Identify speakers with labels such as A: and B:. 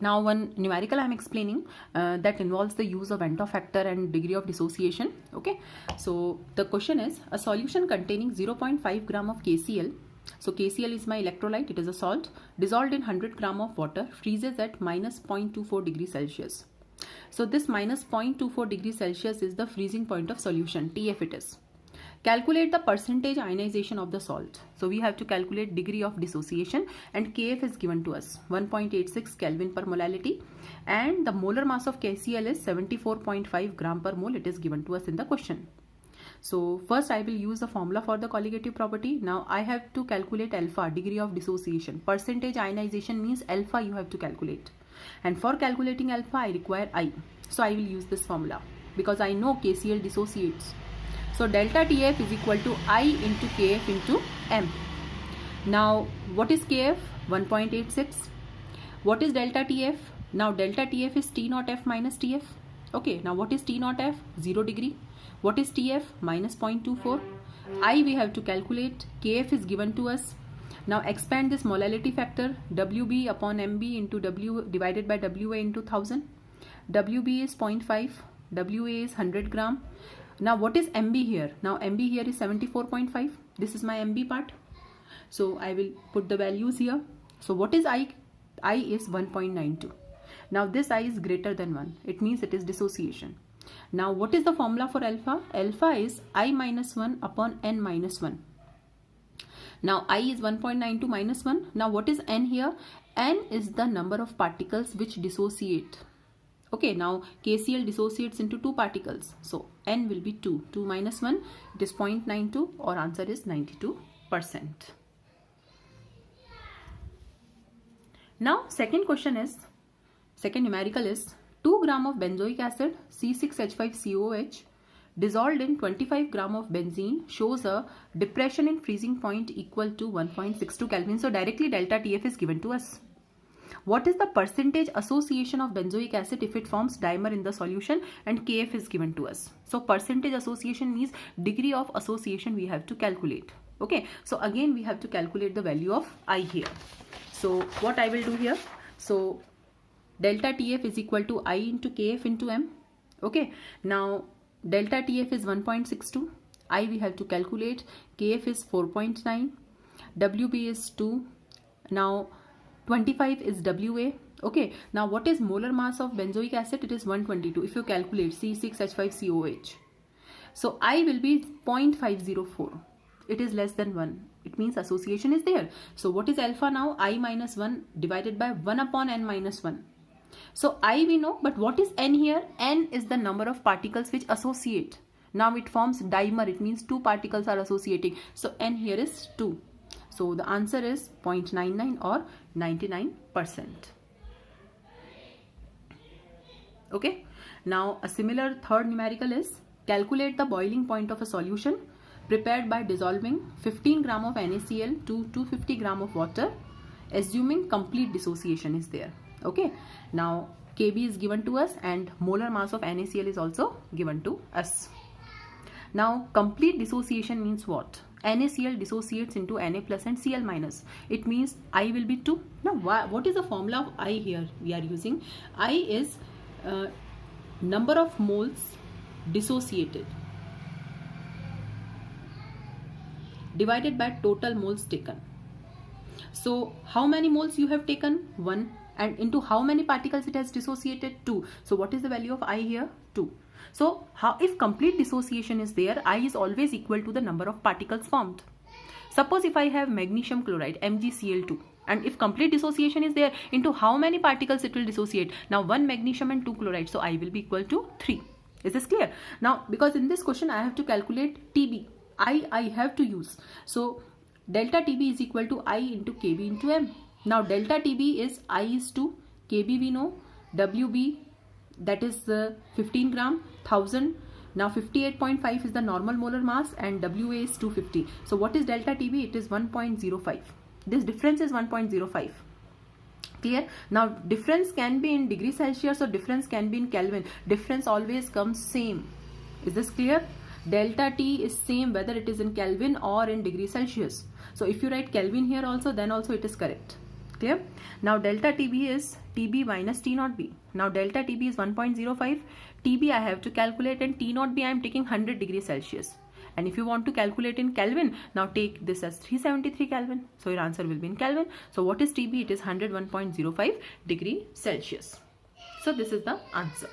A: Now one numerical I am explaining that involves the use of Van't Hoff factor and degree of dissociation. Okay, so the question is a solution containing 0.5 gram of KCl. So KCl is my electrolyte, it is a salt, dissolved in 100 gram of water, freezes at minus 0.24 degrees Celsius. So this minus 0.24 degrees Celsius is the freezing point of solution, TF it is. Calculate the percentage ionization of the salt. So we have to calculate degree of dissociation, and Kf is given to us 1.86 Kelvin per molality, and the molar mass of KCl is 74.5 gram per mole. It is given to us in the question. So first I will use the formula for the colligative property. Now I have to calculate alpha, degree of dissociation. Percentage ionization means alpha you have to calculate, and for calculating alpha I require I. So I will use this formula because I know KCl dissociates. So delta TF is equal to I into KF into M. Now what is KF? 1.86. What is delta TF? Now delta TF is T naught F minus TF. Okay, now what is T naught F? 0 degree. What is TF? Minus 0.24. I we have to calculate. KF is given to us. Now expand this molality factor, WB upon MB into W divided by WA into 1000. WB is 0.5, WA is 100 gram. Now what is MB here? Now MB here is 74.5. This is my MB part. So I will put the values here. So what is I? I is 1.92. Now this I is greater than 1. It means it is dissociation. Now what is the formula for alpha? Alpha is I minus 1 upon N minus 1. Now I is 1.92 minus 1. Now what is N here? N is the number of particles which dissociate. Okay, now KCl dissociates into 2 particles. So N will be 2. 2 minus 1, it is 0.92, or answer is 92%. Now second question is, second numerical is 2 gram of benzoic acid C6H5COH dissolved in 25 gram of benzene shows a depression in freezing point equal to 1.62 Kelvin. So directly delta TF is given to us. What is the percentage association of benzoic acid if it forms dimer in the solution, and KF is given to us. So percentage association means degree of association we have to calculate. Okay, so again we have to calculate the value of I here. So what I will do here, so delta TF is equal to I into KF into M. Okay, now delta TF is 1.62. I we have to calculate. KF is 4.9. WB is 2. Now 25 is WA. Okay, now what is molar mass of benzoic acid? It is 122 if you calculate C6H5COH. So I will be 0.504. It is less than 1. It means association is there. So what is alpha now? I minus 1 divided by 1 upon N minus 1. So I we know, but what is N here? N is the number of particles which associate. Now it forms dimer. It means 2 particles are associating. So N here is 2. So the answer is 0.99 or 99%. Okay. Now a similar third numerical is calculate the boiling point of a solution prepared by dissolving 15 gram of NaCl to 250 gram of water, assuming complete dissociation is there. Okay. Now Kb is given to us and molar mass of NaCl is also given to us. Now complete dissociation means what? NaCl dissociates into Na plus and Cl minus. It means I will be 2. Now what is the formula of I here we are using? I is number of moles dissociated divided by total moles taken. So how many moles you have taken? 1. And into how many particles it has dissociated? 2. So what is the value of I here? 2. So how, if complete dissociation is there, I is always equal to the number of particles formed. Suppose if I have magnesium chloride, MgCl2, and if complete dissociation is there, into how many particles it will dissociate? Now 1 magnesium and 2 chloride, so I will be equal to 3. Is this clear? Now because in this question I have to calculate TB, I have to use. So delta TB is equal to I into KB into M. Now delta TB is I is 2, KB we know, WB that is 15 gram, 1000. Now 58.5 is the normal molar mass and WA is 250. So what is delta TB? It is 1.05. This difference is 1.05. Clear? Now difference can be in degree Celsius or difference can be in Kelvin. Difference always comes same. Is this clear? Delta T is same whether it is in Kelvin or in degree Celsius. So if you write Kelvin here also, then also it is correct. Clear? Now delta TB is TB minus T naught B. Now delta TB is 1.05. TB I have to calculate, and T naught B I am taking 100 degrees Celsius. And if you want to calculate in Kelvin, now take this as 373 Kelvin. So your answer will be in Kelvin. So what is TB? It is 101.05 degree Celsius. So this is the answer.